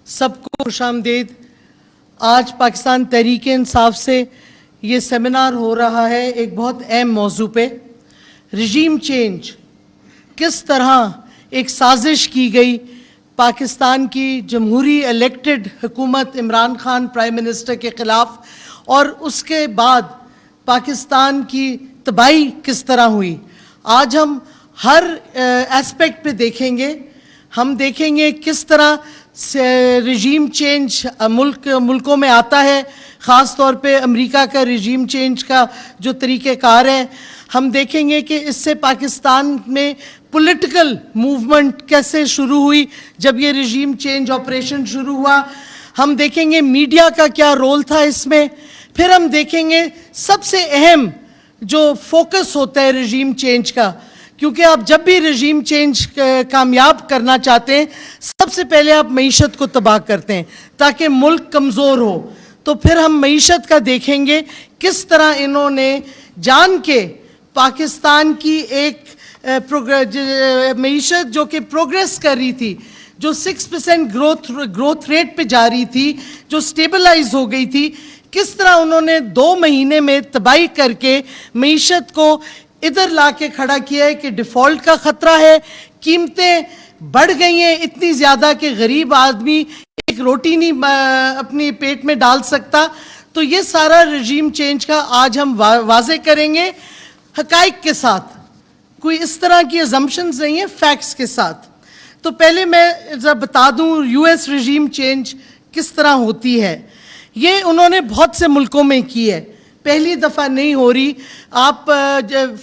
سب کو خوش آمدید۔ آج پاکستان تحریک انصاف سے یہ سیمینار ہو رہا ہے ایک بہت اہم موضوع پہ، رجیم چینج۔ کس طرح ایک سازش کی گئی پاکستان کی جمہوری الیکٹڈ حکومت عمران خان پرائم منسٹر کے خلاف، اور اس کے بعد پاکستان کی تباہی کس طرح ہوئی۔ آج ہم ہر ایسپیکٹ پہ دیکھیں گے۔ ہم دیکھیں گے کس طرح رجیم چینج ملکوں میں آتا ہے، خاص طور پہ امریکہ کا رجیم چینج کا جو طریقہ کار ہے۔ ہم دیکھیں گے کہ اس سے پاکستان میں پولیٹیکل موومنٹ کیسے شروع ہوئی جب یہ رجیم چینج آپریشن شروع ہوا۔ ہم دیکھیں گے میڈیا کا کیا رول تھا اس میں۔ پھر ہم دیکھیں گے سب سے اہم جو فوکس ہوتا ہے رجیم چینج کا، کیونکہ آپ جب بھی رجیم چینج کامیاب کرنا چاہتے ہیں سب سے پہلے آپ معیشت کو تباہ کرتے ہیں تاکہ ملک کمزور ہو۔ تو پھر ہم معیشت کا دیکھیں گے کس طرح انہوں نے جان کے پاکستان کی ایک معیشت جو کہ پروگریس کر رہی تھی، جو 6% گروتھ ریٹ پہ جا رہی تھی، جو سٹیبلائز ہو گئی تھی، کس طرح انہوں نے 2 مہینے میں تباہی کر کے معیشت کو ادھر لا کے کھڑا کیا ہے کہ ڈیفالٹ کا خطرہ ہے، قیمتیں بڑھ گئی ہیں اتنی زیادہ کہ غریب آدمی ایک روٹی نہیں اپنی پیٹ میں ڈال سکتا۔ تو یہ سارا رجیم چینج کا آج ہم واضح کریں گے حقائق کے ساتھ، کوئی اس طرح کی assumptions نہیں ہیں، فیکٹس کے ساتھ۔ تو پہلے میں ذرا بتا دوں یو ایس رجیم چینج کس طرح ہوتی ہے۔ یہ انہوں نے بہت سے ملکوں میں کی ہے، پہلی دفعہ نہیں ہو رہی۔ آپ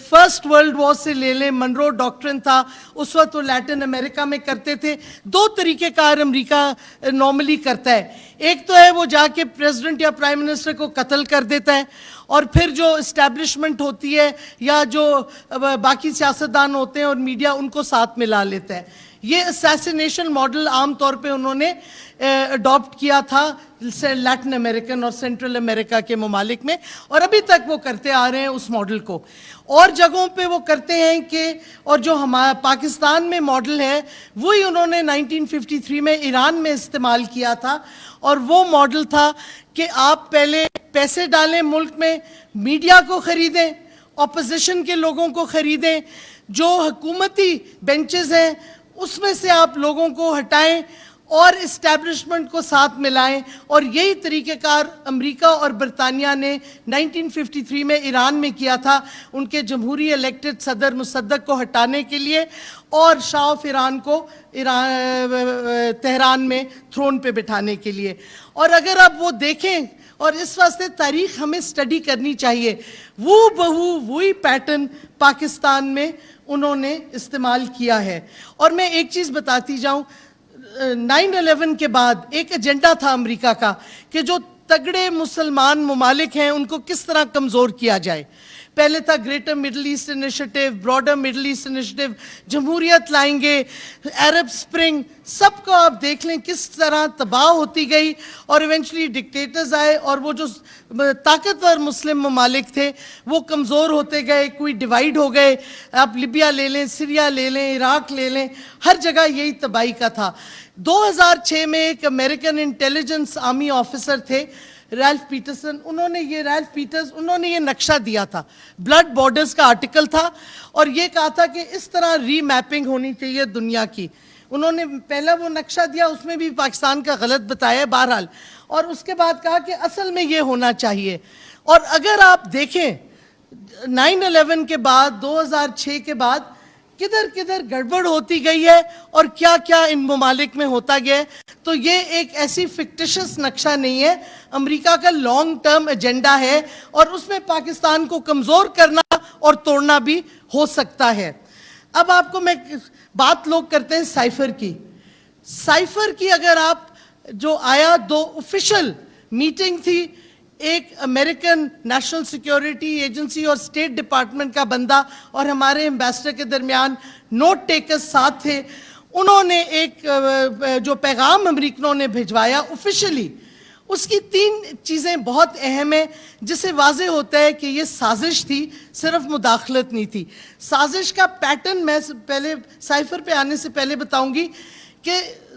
فرسٹ ورلڈ وار سے لے لیں، منرو ڈاکٹرن تھا، اس وقت وہ لیٹن امریکہ میں کرتے تھے۔ 2 طریقہ کار امریکہ نارملی کرتا ہے، ایک تو ہے وہ جا کے پریزیڈنٹ یا پرائم منسٹر کو قتل کر دیتا ہے، اور پھر جو اسٹیبلشمنٹ ہوتی ہے یا جو باقی سیاستدان ہوتے ہیں اور میڈیا ان کو ساتھ ملا لیتا ہے۔ یہ اسیسینیشن ماڈل عام طور پہ انہوں نے اڈاپٹ کیا تھا لیٹن امریکن اور سینٹرل امریکہ کے ممالک میں، اور ابھی تک وہ کرتے آ رہے ہیں اس ماڈل کو۔ اور جگہوں پہ وہ کرتے ہیں کہ، اور جو ہمارا پاکستان میں ماڈل ہے وہی انہوں نے 1953 میں ایران میں استعمال کیا تھا، اور وہ ماڈل تھا کہ آپ پہلے پیسے ڈالیں ملک میں، میڈیا کو خریدیں، اپوزیشن کے لوگوں کو خریدیں، جو حکومتی بینچز ہیں اس میں سے آپ لوگوں کو ہٹائیں اور اسٹیبلشمنٹ کو ساتھ ملائیں۔ اور یہی طریقہ کار امریکہ اور برطانیہ نے 1953 میں ایران میں کیا تھا، ان کے جمہوری الیکٹڈ صدر مصدق کو ہٹانے کے لیے اور شاہ آف ایران کو تہران میں تھرون پہ بٹھانے کے لیے۔ اور اگر آپ وہ دیکھیں، اور اس واسطے تاریخ ہمیں سٹڈی کرنی چاہیے، وہ بہو وہی پیٹرن پاکستان میں انہوں نے استعمال کیا ہے۔ اور میں ایک چیز بتاتی جاؤں، 9/11 کے بعد ایک ایجنڈا تھا امریکہ کا کہ جو تگڑے مسلمان ممالک ہیں ان کو کس طرح کمزور کیا جائے۔ پہلے تھا greater middle east initiative, broader middle east initiative, جمہوریت لائیں گے، عرب سپرنگ، سب کو آپ دیکھ لیں کس طرح تباہ ہوتی گئی، اور ایونچولی ڈکٹیٹرز آئے، اور وہ جو طاقتور مسلم ممالک تھے وہ کمزور ہوتے گئے، کوئی ڈیوائیڈ ہو گئے۔ آپ لیبیا لے لیں، سیریا لے لیں، عراق لے لیں، ہر جگہ یہی تباہی کا تھا۔ 2006 میں ایک امریکن انٹیلیجنس آرمی آفیسر تھے ریلف پیٹرسن، انہوں نے یہ نقشہ دیا تھا، بلڈ بارڈرز کا آرٹیکل تھا، اور یہ کہا تھا کہ اس طرح ری میپنگ ہونی چاہیے دنیا کی۔ انہوں نے پہلا وہ نقشہ دیا، اس میں بھی پاکستان کا غلط بتایا بہرحال، اور اس کے بعد کہا کہ اصل میں یہ ہونا چاہیے۔ اور اگر آپ دیکھیں 9/11 کے بعد، 2006 کے بعد کدھر کدھر گڑبڑ ہوتی گئی ہے اور کیا کیا ان ممالک میں ہوتا گیا ہے، تو یہ ایک ایسی فکٹیشس نقشہ نہیں ہے، امریکہ کا لانگ ٹرم ایجنڈا ہے، اور اس میں پاکستان کو کمزور کرنا اور توڑنا بھی ہو سکتا ہے۔ اب آپ کو میں بات لوگ کرتے ہیں سائفر کی، اگر آپ جو آیا 2 آفیشل میٹنگ تھی، ایک امریکن نیشنل سیکیورٹی ایجنسی اور اسٹیٹ ڈپارٹمنٹ کا بندہ اور ہمارے ایمبیسڈر کے درمیان نوٹ ٹیکرز ساتھ تھے، انہوں نے ایک جو پیغام امریکنوں نے بھجوایا آفیشلی، اس کی 3 چیزیں بہت اہم ہیں جس سے واضح ہوتا ہے کہ یہ سازش تھی، صرف مداخلت نہیں تھی۔ سازش کا پیٹرن میں پہلے سائفر پہ آنے سے پہلے بتاؤں گی کہ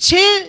6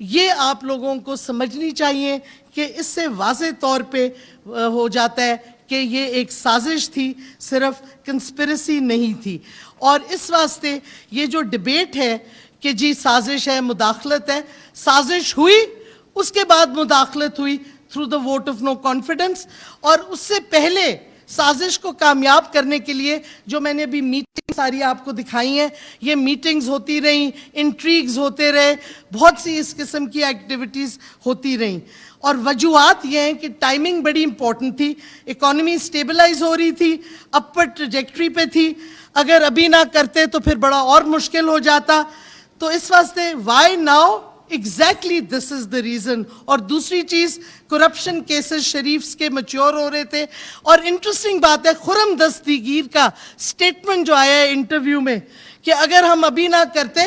یہ آپ لوگوں کو سمجھنی چاہیے کہ اس سے واضح طور پہ ہو جاتا ہے کہ یہ ایک سازش تھی, صرف کنسپریسی نہیں تھی. اور اس واسطے یہ جو ڈیبیٹ ہے کہ جی سازش ہے, مداخلت ہے, سازش ہوئی, اس کے بعد مداخلت ہوئی through the vote of no confidence. اور اس سے پہلے سازش کو کامیاب کرنے کے لیے جو میں نے ابھی میٹنگ ساری آپ کو دکھائی ہیں, یہ میٹنگز ہوتی رہیں, انٹریگز ہوتے رہے, بہت سی اس قسم کی ایکٹیویٹیز ہوتی رہیں. اور وجوہات یہ ہیں کہ ٹائمنگ بڑی امپورٹنٹ تھی, اکانومی سٹیبلائز ہو رہی تھی, اپر ٹریجیکٹری پہ تھی, اگر ابھی نہ کرتے تو پھر بڑا اور مشکل ہو جاتا. تو اس واسطے why now, exactly this is the reason. اور دوسری چیز, کرپشن کیسز شریفز کے میچور ہو رہے تھے. اور انٹرسٹنگ بات ہے, خرم دستگیر کا سٹیٹمنٹ جو آیا ہے انٹرویو میں کہ اگر ہم ابھی نہ کرتے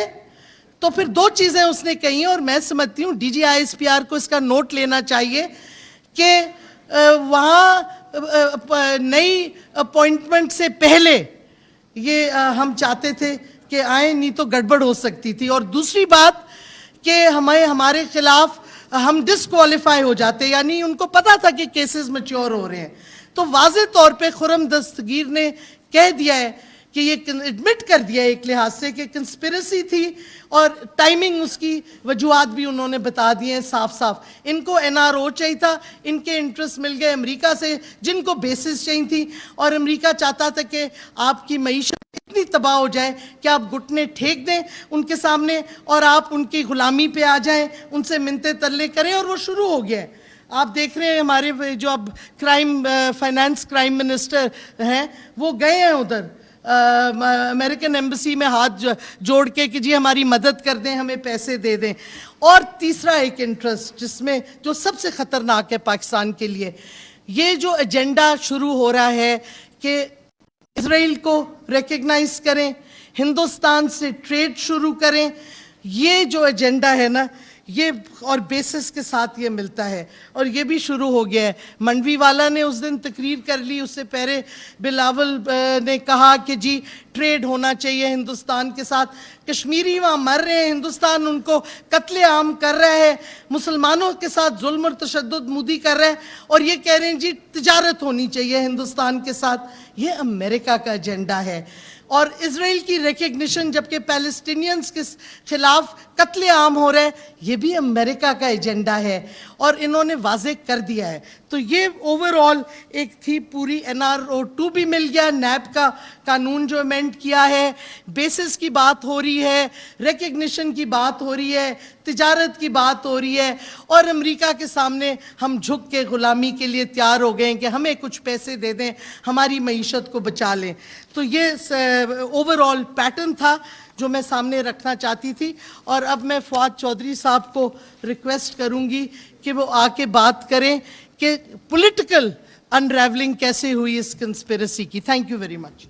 تو پھر دو چیزیں اس نے کہی ہیں, اور میں سمجھتی ہوں D G I S P R کو اس کا نوٹ لینا چاہیے کہ وہاں نئی اپوائنٹمنٹ سے پہلے یہ ہم چاہتے تھے کہ آئیں, نہیں تو گڑبڑ ہو سکتی تھی. اور دوسری بات کہ ہمارے خلاف ہم ڈسکوالیفائی ہو جاتے, یعنی ان کو پتا تھا کہ کیسز میچور ہو رہے ہیں. تو واضح طور پہ خرم دستگیر نے کہہ دیا ہے کہ یہ ایڈمٹ کر دیا ہے ایک لحاظ سے کہ کنسپیریسی تھی, اور ٹائمنگ اس کی وجوہات بھی انہوں نے بتا دیے ہیں صاف صاف. ان کو این آر او چاہیے تھا, ان کے انٹرسٹ مل گئے امریکہ سے جن کو بیسز چاہیے تھی, اور امریکہ چاہتا تھا کہ آپ کی معیشت اتنی تباہ ہو جائے کہ آپ گھٹنے ٹھیک دیں ان کے سامنے اور آپ ان کی غلامی پہ آ جائیں, ان سے منتیں ترلے کریں, اور وہ شروع ہو گیا ہے. آپ دیکھ رہے ہیں ہمارے جو اب فائنانس کرائم منسٹر ہیں, وہ گئے ہیں ادھر امریکن ایمبیسی میں ہاتھ جوڑ کے کہ جی ہماری مدد کر دیں, ہمیں پیسے دے دیں. اور تیسرا ایک انٹرسٹ جس میں جو سب سے خطرناک ہے پاکستان کے لیے, یہ جو ایجنڈا شروع ہو رہا ہے کہ اسرائیل کو ریکگنائز کریں, ہندوستان سے ٹریڈ شروع کریں, یہ جو ایجنڈا ہے نا, یہ اور بیسس کے ساتھ یہ ملتا ہے, اور یہ بھی شروع ہو گیا ہے. منڈوی والا نے اس دن تقریر کر لی, اس سے پہلے بلاول نے کہا کہ جی ٹریڈ ہونا چاہیے ہندوستان کے ساتھ. کشمیری وہاں مر رہے ہیں, ہندوستان ان کو قتل عام کر رہا ہے, مسلمانوں کے ساتھ ظلم اور تشدد مودی کر رہا ہے, اور یہ کہہ رہے ہیں جی تجارت ہونی چاہیے ہندوستان کے ساتھ. یہ امریکہ کا ایجنڈا ہے. اور اسرائیل کی ریکگنیشن جبکہ پیلسٹینینز کے خلاف قتل عام ہو رہا ہے, یہ بھی امریکہ کا ایجنڈا ہے, اور انہوں نے واضح کر دیا ہے. تو یہ اوورآل ایک تھی پوری. NRO2 بھی مل گیا, نیب کا قانون جو امینڈ کیا ہے, بیسس کی بات ہو رہی ہے, ریکگنیشن کی بات ہو رہی ہے, تجارت کی بات ہو رہی ہے, اور امریکہ کے سامنے ہم جھک کے غلامی کے لیے تیار ہو گئے ہیں کہ ہمیں کچھ پیسے دے دیں, ہماری معیشت کو بچا لیں. تو یہ اوورآل پیٹرن تھا جو میں سامنے رکھنا چاہتی تھی. اور اب میں فواد چودھری صاحب کو ریکویسٹ کروں گی کہ وہ آ کے بات کریں کہ پولیٹیکل انریولنگ کیسے ہوئی اس کنسپیریسی کی. Thank you very much.